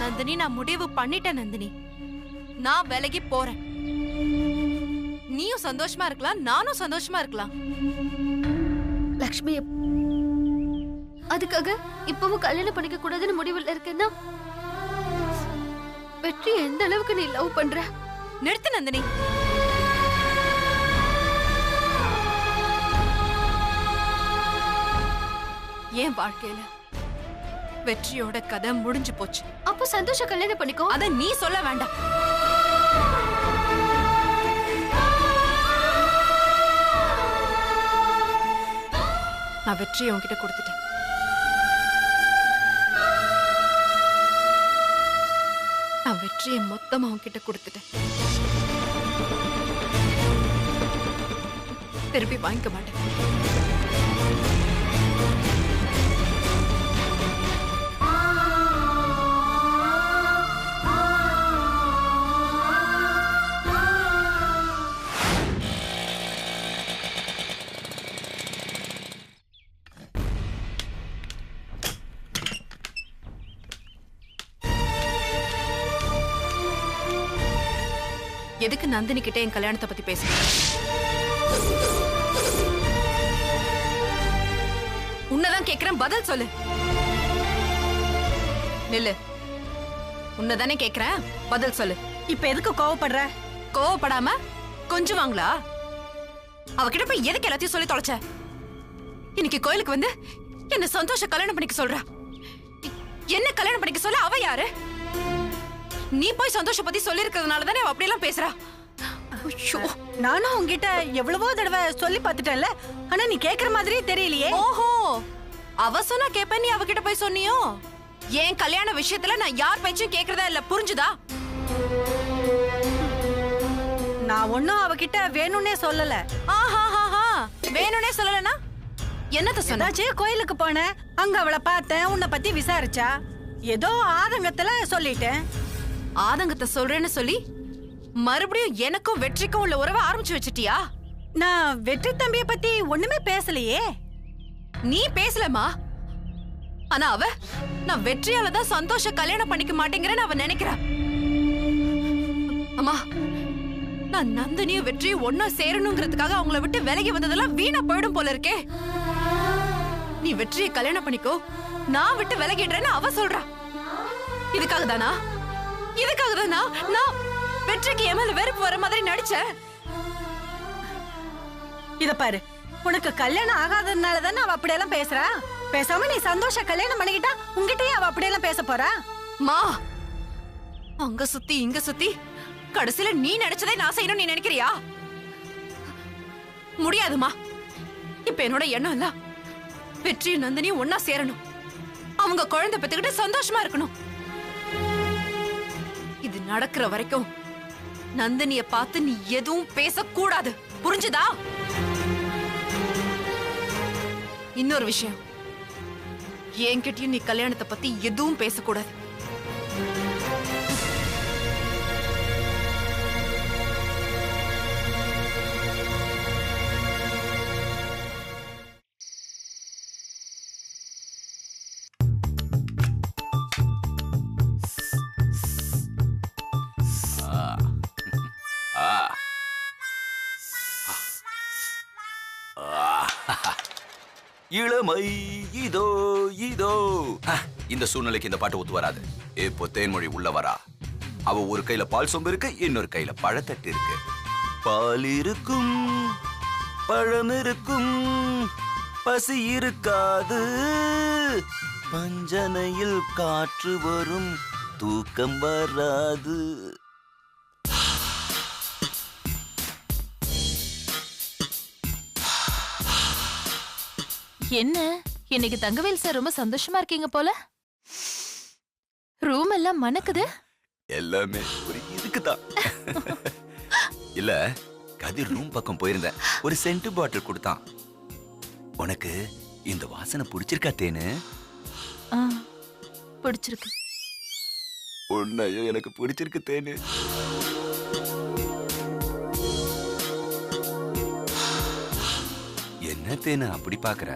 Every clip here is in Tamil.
நந்தினி, நான் முடிவு பண்ணிட்டேன் நந்தினி. நான் விலகி போறேன். நீயும் சந்தோஷமா இருக்கலாம், நானும் சந்தோஷமா இருக்கலாம். லக்ஷ்மி, அதுக்காக இப்பவும் கல்யாணம் பண்ணிக்க கூடாதுன்னு முடிவுல இருக்கேன்னா வெற்றி எந்த அளவுக்கு நீ லவ் பண்ற? நிறுத்து நந்தினி. என் வாழ்க்கையில வெற்றியோட கதை முடிஞ்சு போச்சு. அப்போ சந்தோஷ கல்யாணம் பண்ணிக்கோ. அத நீ சொல்ல வேண்டாம். நான் வெற்றியை உன்கிட்ட கொடுத்துட்டேன். நான் வெற்றியை மொத்தமா உன்கிட்ட கொடுத்துட்டேன். திருப்பி வாங்கிக்க மாட்டேன். எதுக்கு நந்தினி கிட்ட என் கல்யாணத்தை பத்தி பேசுறேன்? உன்னதான் கேக்குறேன், பதில் சொல்லு. நில்லு. உன்னதானே கேக்குறேன், பதில் சொல்லு. இப்ப எதுக்கு கோவப்படுற? கோவப்படாம கொஞ்சம் வாங்களா? அவகிட்ட போய் எதுக்கு எல்லாத்தையும் சொல்லி தொலைச்ச? இன்னைக்கு கோயிலுக்கு வந்து என்ன சந்தோஷ கல்யாணம் பண்ணிக்க சொல்றா. என்ன கல்யாணம் பண்ணிக்க சொல்ல அவ யாரு? நீ போய் சந்தோஷ பத்தி சொல்லி இருக்கிறதுனால தானே அவ அப்படியெல்லாம் பேசுறா. நானும் உங்ககிட்ட எவ்வளவோ தடவை சொல்லி பார்த்துட்டேன்ல, ஆனா நீ கேக்குற மாதிரியே தெரியலையே. ஓஹோ, அவ சொன்னா கேப்ப, நீ அவகிட்ட போய் சொன்னியோ? என் கல்யாண விஷயத்துல நான் யார் பேச்சும் கேக்குறதா இல்ல, புரிஞ்சுதா? நான் ஒன்னும் அவகிட்ட வேணும்னே சொல்லல. ஆஹா, வேணும்னே சொல்லலனா என்னத்த சொன்னாச்சு? கோயிலுக்கு போனேன், அங்க அவளை பார்த்தேன், உன்னை பத்தி விசாரிச்சா, ஏதோ ஆதங்கத்துல சொல்லிட்டேன். ஆதங்கத்தை சொல்றேன்னு சொல்லி மறுபடியும் எனக்கும் வெற்றிக்கும் உள்ள உறவை ஆரம்பிச்சு வச்சிட்டியா? நான் வெற்றி தம்பிய பத்தி ஒண்ணுமே பேசலையே. நீ பேசலமா? ஆனா அவ நான் வெற்றியால தான் சந்தோஷ கல்யாணம் பண்ணிக்க மாட்டேங்கிறேன்னு அவ நினைக்கிறா. அம்மா, நான் நந்தினியும் வெற்றியும் ஒன்னா சேரணுங்கிறதுக்காக அவங்கள விட்டு விலகி வந்ததெல்லாம் வீணா போயிடும் போல இருக்கே. நீ வெற்றியை கல்யாணம் பண்ணிக்கோ, நான் விட்டு விலகிடுறேன்னு அவ சொல்றா. இதுக்காக தானா? இதுக்காக தானா நான் வெற்றிக்கு என் மேல வெறுப்பு வர மாதிரி நடிச்சேன்? இத பாரு, உனக்கு கல்யாணம் ஆகாததுனால தானே அவ அப்படியெல்லாம் பேசுறா. பேசாம நீ சந்தோஷ கல்யாணம் பண்ணிக்கிட்டா உங்ககிட்டயே அவ அப்படியெல்லாம் பேச போறா. மா, அங்க சுத்தி இங்க சுத்தி கடைசியில நீ நினைச்சதை நான் செய்யணும் நீ நினைக்கிறியா? முடியாதுமா. இப்ப என்னோட எண்ணம் இல்ல, வெற்றியும் நந்தினியும் ஒன்னா சேரணும், அவங்க குழந்தை பெத்துக்கிட்டு சந்தோஷமா இருக்கணும். இது நடக்கிற வரைக்கும் நந்தினிய பார்த்து நீ எதுவும் பேசக்கூடாது, புரிஞ்சுதா? இன்னொரு விஷயம், என்கிட்டயும் நீ கல்யாணத்தை பத்தி எதுவும் பேசக்கூடாது. இளமை இதோ இதோ. இந்த சூழ்நிலைக்கு இந்த பாட்டு ஒத்து வராது. இப்போ தேன்மொழி உள்ள வரா. அவ ஒரு கையில பால் சொம்பு இருக்கு, இன்னொரு கையில பழத்தட்டு இருக்கு. பால் இருக்கும், பழம் இருக்கும், பசி இருக்காது, பஞ்சனையில் காற்று வரும், தூக்கம் வராது. என்ன இன்னைக்கு தங்கவேல் சார் ரொம்ப சந்தோஷமா இருக்கீங்க போல. ரூம் எல்லாம் மணக்குது. எல்லாமே ஒரு இதுக்குதான். இல்ல, கதிர் ரூம் பக்கம் போயிருந்தேன், ஒரு சென்ட் பாட்டில் கொடுத்தான். உனக்கு இந்த வாசனை பிடிச்சிருக்கா தேனு? ஆ, பிடிச்சிருக்கு. உன்னையும் எனக்கு பிடிச்சிருக்கு தேனு. என்ன தேனு அப்படி பாக்குற?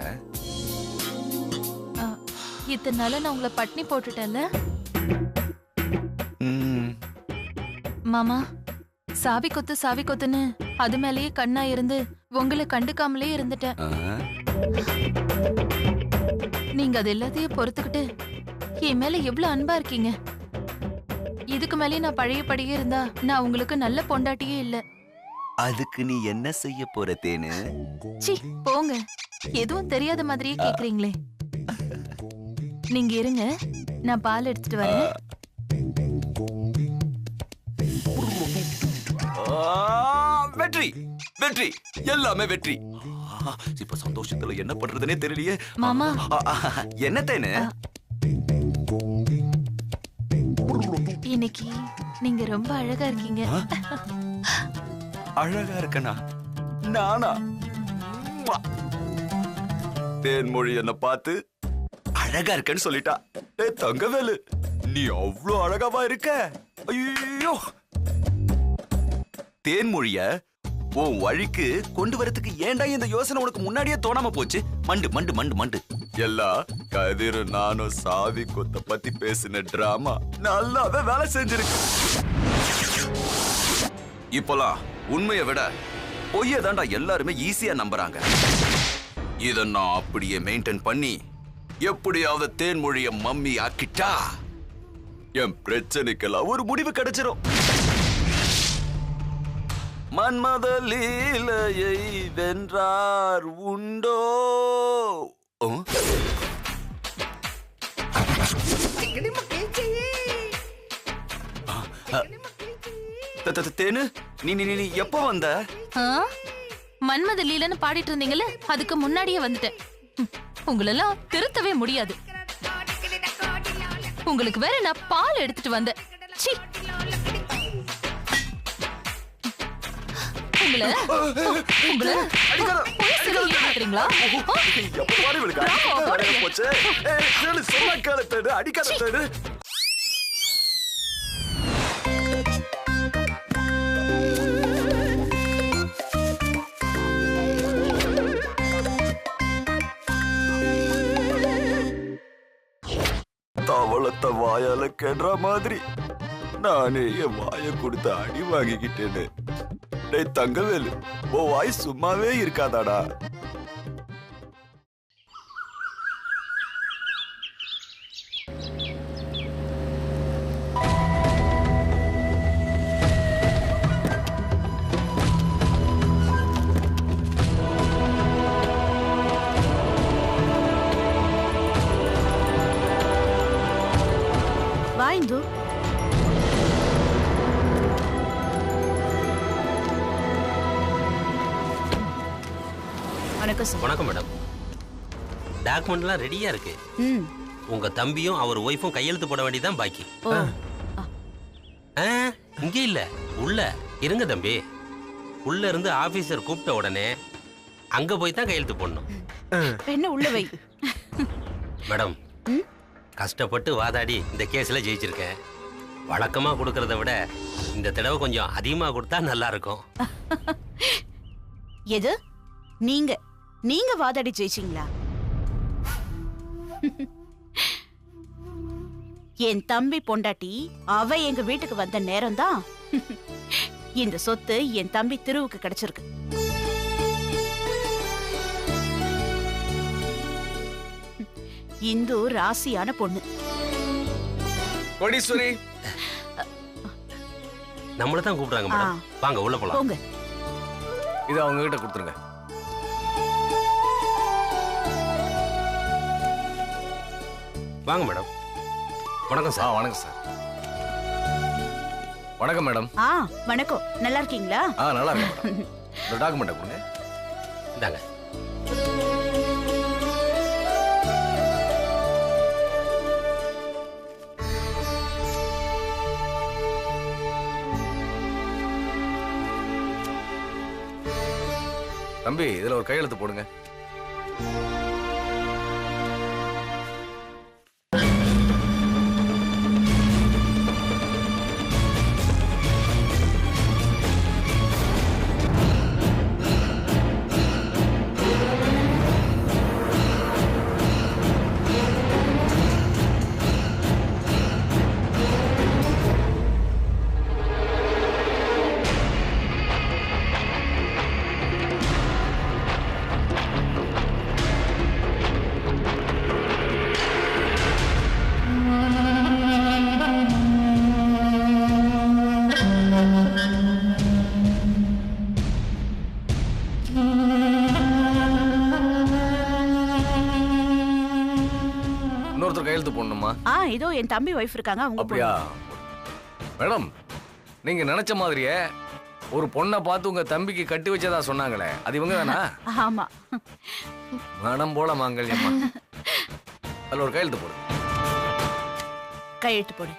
ஆ, இத்தனை நாளா நான் உங்களை பட்னி போட்டுட்டேன்ல மாமா. சாவி கொத்துன்னு அது மேலேயே கண்ணா இருந்து உங்களை கண்டுக்காமலே இருந்துட்டேன். நீங்க அது எல்லாத்தையும் பொறுத்துக்கிட்டு என் மேல எவ்வளவு அன்பா இருக்கீங்க. இதுக்கு மேலே நான் பழையபடியே இருந்தா நான் உங்களுக்கு நல்ல பொண்டாட்டியே இல்ல. அதுக்கு நீ என்ன செய்ய போற தேனு? சி போங்க, எதுவும் தெரியாத மாதிரியே கேக்குறீங்களே. நீங்க இருங்க, நான் பால் எடுத்துட்டு வரேன். வெற்றி வெற்றி எல்லாமே வெற்றி. இப்ப சந்தோஷத்துல என்ன பண்றதுனே தெரியலையே. மாமா என்ன தேனு? இன்னைக்கு நீங்க ரொம்ப அழகா இருக்கீங்க. அழகா இருக்கனா? நானா? தேன்மொழி என்ன பார்த்து அழகா இருக்கன்னு சொல்லிட்டா. தங்கவேலு, நீ அவ்வளவு அழகாவா இருக்க. ஐயோ, தேன்மொழிய உன் வழிக்கு கொண்டு வரதுக்கு ஏன்டா இந்த யோசனை உனக்கு முன்னாடியே தோணாம போச்சு? மண்டு மண்டு மண்டு மண்டு. எல்லாம் கதிரு நானும் சாவி கொத்த பத்தி பேசின டிராமா நல்லாவே வேலை செஞ்சிருக்கு. இப்போலாம் உண்மையை விட பொய்ய தாண்டா எல்லாருமே ஈஸியா நம்புறாங்க. இத நான் அப்படியே மெயின்டைன் பண்ணி எப்படியாவது தேன்மொழிய மம்மி ஆக்கிட்டா என் பிரச்சனைக்கெல்லாம் ஒரு முடிவு கிடைச்சிரும். மன்மத லீலையை வென்றார் உண்டோ? தேனு, நீ எப்ப வந்த? மன்மத லீலன்னு பாடிட்டு இருந்தீங்கல்ல, அதுக்கு முன்னாடியே வந்துட்டேன். உங்களெல்லாம் திருத்தவே முடியாது. உங்களுக்கு வேற நான் பால் எடுத்துட்டு வந்தேன். சீ, உங்களை அடிக்காத. தவளத்தை வாயால கெடுற மாதிரி நானே என் வாய கொடுத்து அடி வாங்கிக்கிட்டேன்னு. டேய் தங்கவேலு, உன் வாய் சும்மாவே இருக்காதாடா? வாய்ந்து வணக்கம் மேடம். டாக்குமெண்ட்லாம் ரெடியா இருக்கு. உங்க தம்பியும் அவர் ஒய்ஃபும் கையெழுத்து போட வேண்டியதான் பாக்கி. இங்க இல்ல, உள்ள இருங்க தம்பி. உள்ள இருந்து ஆபீசர் கூப்பிட்ட உடனே அங்க போய் தான் கையெழுத்து போடணும். என்ன உள்ள வை. மேடம், கஷ்டப்பட்டு வாதாடி இந்த கேஸ்ல ஜெயிச்சிருக்கேன். வழக்கமா கொடுக்கறத விட இந்த தடவை கொஞ்சம் அதிகமா கொடுத்தா நல்லா இருக்கும். எது? நீங்க வாதாடி ஜெயிச்சீங்களா? என் தம்பி பொண்டாட்டி அவ எங்க வீட்டுக்கு வந்த நேரம் தான் இந்த சொத்து என் தம்பி திருவுக்கு கிடைச்சிருக்கு. இந்து ராசியான பொண்ணு. கோடீஸ்வரி, நம்மள தான் கூப்பிடுறாங்க மேடம். வாங்க உள்ள போலாம். போங்க. இத அவங்க கிட்ட கொடுத்துருங்க. வாங்க மேடம். வணக்கம் சார். வணக்கம் சார். வணக்கம் மேடம். வணக்கம். நல்லா இருக்கீங்களா? நல்லா இருக்கேன். இந்த டாக்குமெண்ட் கொடுங்க. இந்தாங்க. தம்பி, இதுல ஒரு கையெழுத்து போடுங்க. இன்னொருத்தர் கையெழுத்து போடணுமா? இதோ என் தம்பி ஒய்ஃப் இருக்காங்க, அவங்க அப்படியா? மேடம், நீங்க நினைச்ச மாதிரியே ஒரு பொண்ணை பார்த்து உங்க தம்பிக்கு கட்டி வச்சதா சொன்னாங்களே, அது இவங்க தானா? ஆமா. மனம் போல மாங்கல்யம்மா. அதுல ஒரு கையெழுத்து போடு. கையெழுத்து போடு.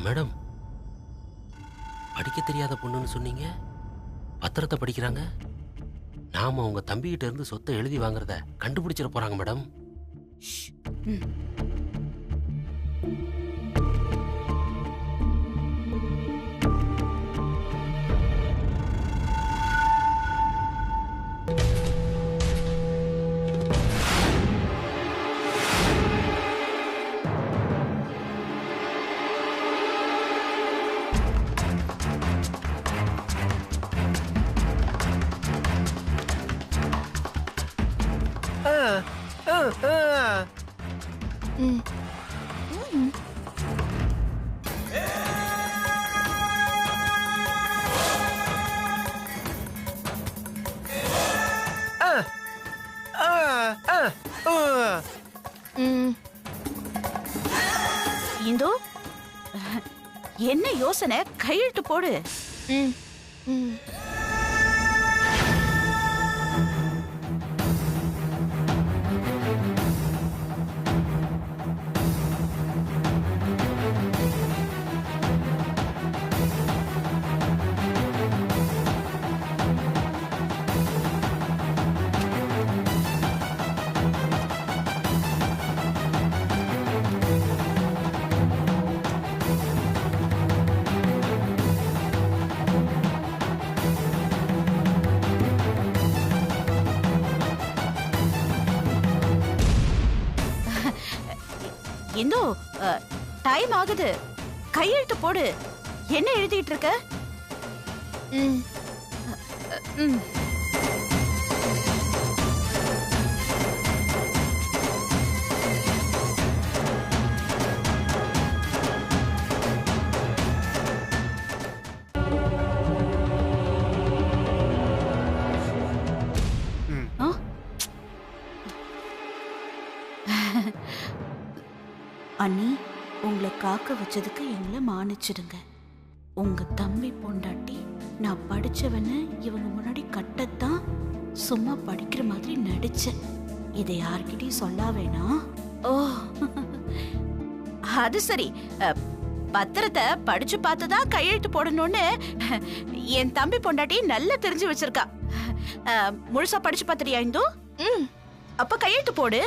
மேடம், படிக்க தெரியாத பொண்ணுன்னு சொன்னீங்க, பத்திரத்தை படிக்கிறாங்க. நாம உங்க தம்பிகிட்ட இருந்து சொத்தை எழுதி வாங்குறத கண்டுபிடிச்சிட போறாங்க மேடம். இந்து, என்ன யோசனை? கையெழுத்து போடு. இந்து, டைம் ஆகுது, கையெழுத்து போடு. என்ன எழுதிட்டு இருக்க? அண்ணி, உங்களை காக்க வச்சதுக்கு எங்களை மானிச்சிடுங்க. உங்க தம்பி பொண்டாட்டி நான் படிச்சவன இவங்க முன்னாடி கட்டத்தான் சும்மா படிக்கிற மாதிரி நடிச்சேன். இதை யார்கிட்டயும் சொல்ல வேணாம். ஓ, அது சரி. பத்திரத்தை படிச்சு பார்த்துதான் கையெழுத்து போடணும்னு என் தம்பி பொண்டாட்டி நல்லா தெரிஞ்சு வச்சிருக்கா. முழுசா படிச்சு பார்த்துறியா இந்து? அப்ப கையெழுத்து போடு.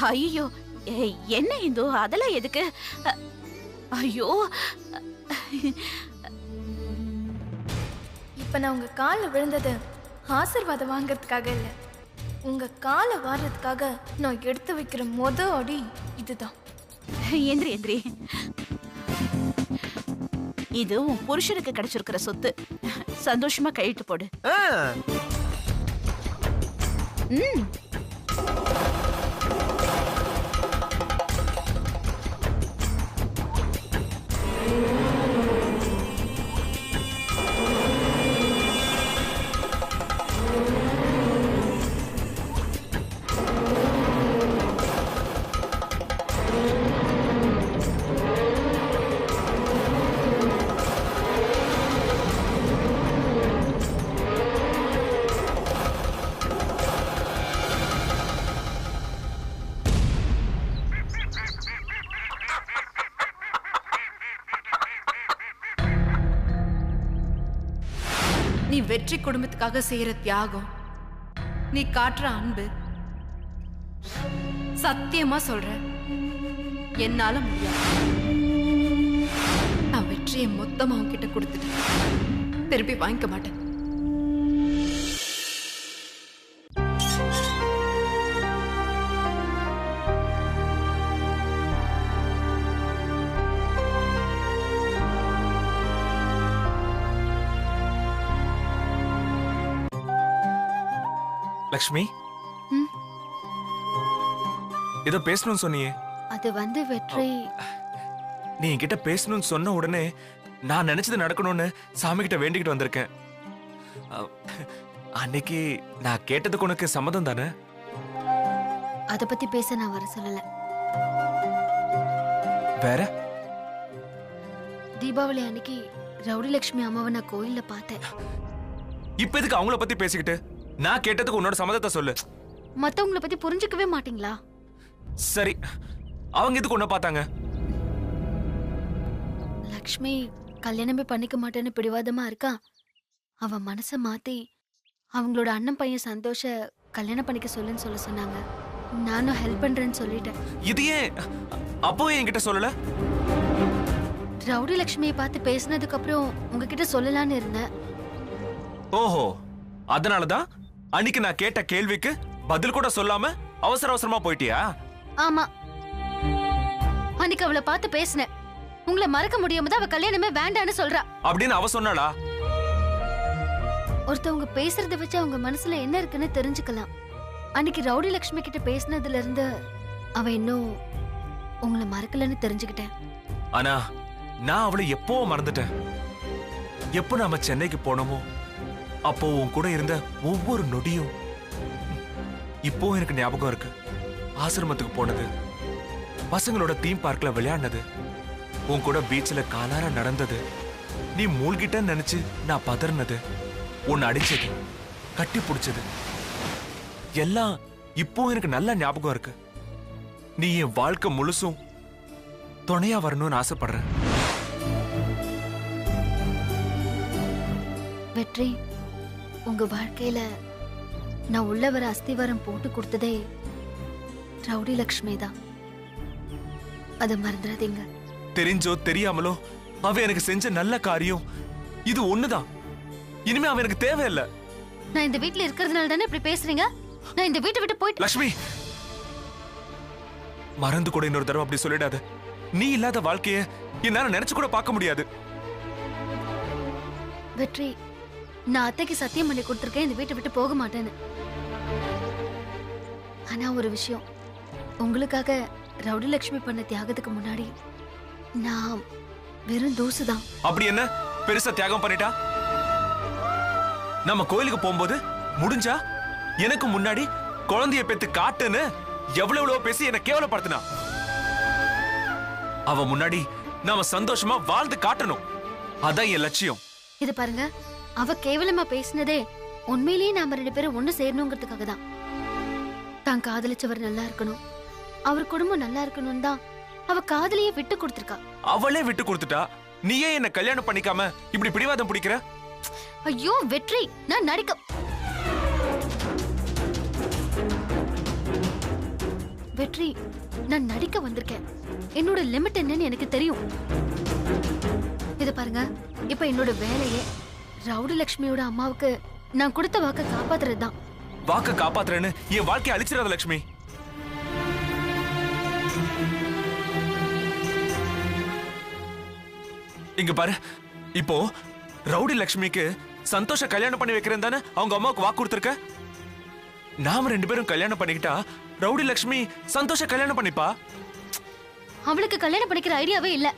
ஐயோ, என்ன இந்து, அதெல்லாம் எதுக்கு? ஐயோ, இப்ப நான் உங்க காலில் விழுந்தது ஆசீர்வாதம் வாங்கறதுக்காக இல்ல, உங்க காலை வாடுறதுக்காக நான் எடுத்து வைக்கிற அடி இதுதான். எந்திரி எந்திரி. இது உன் புருஷனுக்கு கிடைச்சிருக்கிற சொத்து. சந்தோஷமா கையெழுத்து போடு. நீ வெற்றி குடும்பத்துக்காக செய்யற தியாகம், நீ காட்டுற அன்பு, சத்தியமா சொல்றேன் என்னால முடியாது. நான் வெற்றியை மொத்தமா உன்கிட்ட கொடுத்துட்டேன், திருப்பி வாங்கிக்க மாட்டேன். லக்ஷ்மி, ஏதோ பேசணும்னு சொன்னியே. அது வந்து வெற்றி, நீ என்கிட்ட பேசணும்னு சொன்ன உடனே நான் நினைச்சது நடக்கணும்னு சாமி கிட்ட வேண்டிக்கிட்டு வந்திருக்கேன். அன்னைக்கு நான் கேட்டதுக்கு உனக்கு சம்மதம் தானே? அத பத்தி பேச நான் வர சொல்லல. வேற? தீபாவளி அன்னைக்கு ரவுடி லட்சுமி அம்மாவை நான் கோயில்ல பார்த்தேன். இப்ப எதுக்கு அவங்கள பத்தி பேசிக்கிட்டு? நான் கேட்டதுக்கு உன்னோட சம்மதத்தை சொல்லு. மத்தவங்கள பத்தி புரிஞ்சுக்கவே மாட்டீங்களா? சரி, அவங்க எதுக்கு உன்ன பார்த்தாங்க? லக்ஷ்மி கல்யாணமே பண்ணிக்க மாட்டேன்னு பிடிவாதமா இருக்கா. அவ மனச மாத்தி அவங்களோட அண்ணன் பையன் சந்தோஷ கல்யாணம் பண்ணிக்க சொல்லுன்னு சொல்ல சொன்னாங்க. நானும் ஹெல்ப் பண்றேன்னு சொல்லிட்டேன். இது ஏன் அப்போ என்கிட்ட சொல்லல? ரவுடி லட்சுமியை பார்த்து பேசினதுக்கு அப்புறம் உங்ககிட்ட சொல்லலான்னு இருந்தேன். ஓஹோ, அதனாலதான் அன்னைக்கு நான் கேட்ட கேள்விக்கு பதில் கூட சொல்லாம அவசர அவசரமா போயிட்டியா? ஆமா, அன்னைக்கு அவளை பார்த்து பேசினேன். உங்களை மறக்க முடியாம தான் அவ கல்யாணமே வேண்டான்னு சொல்றா அப்படின்னு அவ சொன்னாளா? ஒருத்தவங்க பேசுறத வச்சு அவங்க மனசுல என்ன இருக்குன்னு தெரிஞ்சுக்கலாம். அன்னைக்கு ரவுடி லட்சுமி கிட்ட பேசினதுல இருந்து அவ இன்னும் உங்களை மறக்கலன்னு தெரிஞ்சுக்கிட்டேன். ஆனா நான் அவளை எப்போ மறந்துட்டேன். எப்போ நாம சென்னைக்கு போனோமோ அப்போ உன் கூட இருந்த ஒவ்வொரு நொடியும் இப்போ எனக்கு ஞாபகம் இருக்கு. ஆசிரமத்துக்கு போனது, பசங்களோட தீம் பார்க்ல விளையாடினது, உன் கூட பீச்ல காலார நடந்தது, நீ மூழ்கிட்டன்னு நினைச்சு நான் பதறினது, உன்னை அடிச்சது, கட்டி பிடிச்சது எல்லாம் இப்போ எனக்கு நல்ல ஞாபகம் இருக்கு. நீ என் வாழ்க்கை முழுசும் துணையா வரணும்னு ஆசைப்படுறேன். வெற்றி, உங்க வாழ்க்கையில நான் உள்ள வர அஸ்திவாரம் போட்டு கொடுத்ததே ரவுடி லட்சுமி தான். அதை மறந்துடாதீங்க. தெரிஞ்சோ தெரியாமலோ அவ எனக்கு செஞ்ச நல்ல காரியம் இது ஒண்ணுதான். இனிமே அவ எனக்கு தேவையில்லை. நான் இந்த வீட்ல இருக்கிறதுனால தானே இப்படி பேசுறீங்க? நான் இந்த வீட்டை விட்டு போயிட்டு. லக்ஷ்மி, மறந்து கூட இன்னொரு தடவை அப்படி சொல்லிடாத. நீ இல்லாத வாழ்க்கைய என்னால நினைச்சு கூட பார்க்க முடியாது. வெற்றி, நான் அத்தைக்கு சத்தியம் பண்ணி கொடுத்துருக்கேன் இந்த வீட்டை விட்டு போக மாட்டேன்னு. ஆனா ஒரு விஷயம், உங்களுக்காக ரவுடி லட்சுமி பண்ண தியாகத்துக்கு முன்னாடி நான் வெறும் தூசுதான். அப்படி என்ன பெருசா தியாகம் பண்ணிட்டா? நம்ம கோயிலுக்கு போகும்போது முடிஞ்சா எனக்கு முன்னாடி குழந்தைய பெத்து காட்டுன்னு எவ்வளவு பேசி என்ன கேவலப்படுத்தினா. அவ முன்னாடி நாம சந்தோஷமா வாழ்ந்து காட்டணும். அதான் என் லட்சியம். இது பாருங்க, அவ கேவலமா பேசினதே உண்மையிலேயே நாம 2 பேரும் ஒண்ணு சேரணுங்கிறதுக்காக தான். தான் காதலிச்சவர் நல்லா இருக்கணும், அவர் குடும்பம் நல்லா இருக்கணும் தான் அவ காதலியே விட்டு கொடுத்திருக்கா. அவளே விட்டு கொடுத்துட்டா, நீயே என்ன கல்யாணம் பண்ணிக்காம இப்படி பிடிவாதம் பிடிக்கிற? ஐயோ வெற்றி, நான் நடிக்க வெற்றி நான் நடிக்க வந்திருக்கேன். என்னோட லிமிட் என்னன்னு எனக்கு தெரியும். இத பாருங்க, இப்ப என்னோட வேலையே ரவுடி லட்சுமியோட அம்மாவுக்கு நான் கொடுத்த வாக்க காப்பாத்துறது தான். வாக்க காப்பாத்துறேன்னு என் வாழ்க்கையை அழிச்சிடாத லட்சுமி. இங்க பாரு, இப்போ ரவுடி லட்சுமிக்கு சந்தோஷ கல்யாணம் பண்ணி வைக்கிறேன் தானே அவங்க அம்மாவுக்கு வாக்கு கொடுத்துருக்க. நாம 2 பேரும் கல்யாணம் பண்ணிக்கிட்டா ரவுடி லட்சுமி சந்தோஷ கல்யாணம் பண்ணிப்பா. அவளுக்கு கல்யாணம் பண்ணிக்கிற ஐடியாவே இல்ல.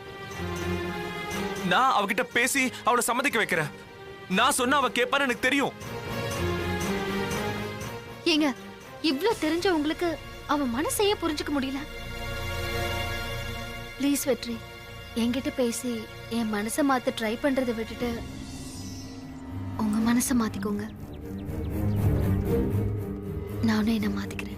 நான் அவகிட்ட பேசி அவளை சம்மதிக்க வைக்கிறேன். நான் சொன்ன அவ கேட்பான்னு எனக்கு தெரியும். ஏங்க, இவ்ளோ தெரிஞ்ச உங்களுக்கு அவ மனசையே புரிஞ்சுக்க முடியல. ப்ளீஸ் வெற்றி, என்கிட்ட பேசி என் மனசை மாத்த ட்ரை பண்றதை விட்டுட்டு உங்க மனசை மாத்திக்கோங்க. நானும் என்ன மாத்திக்கிறேன்.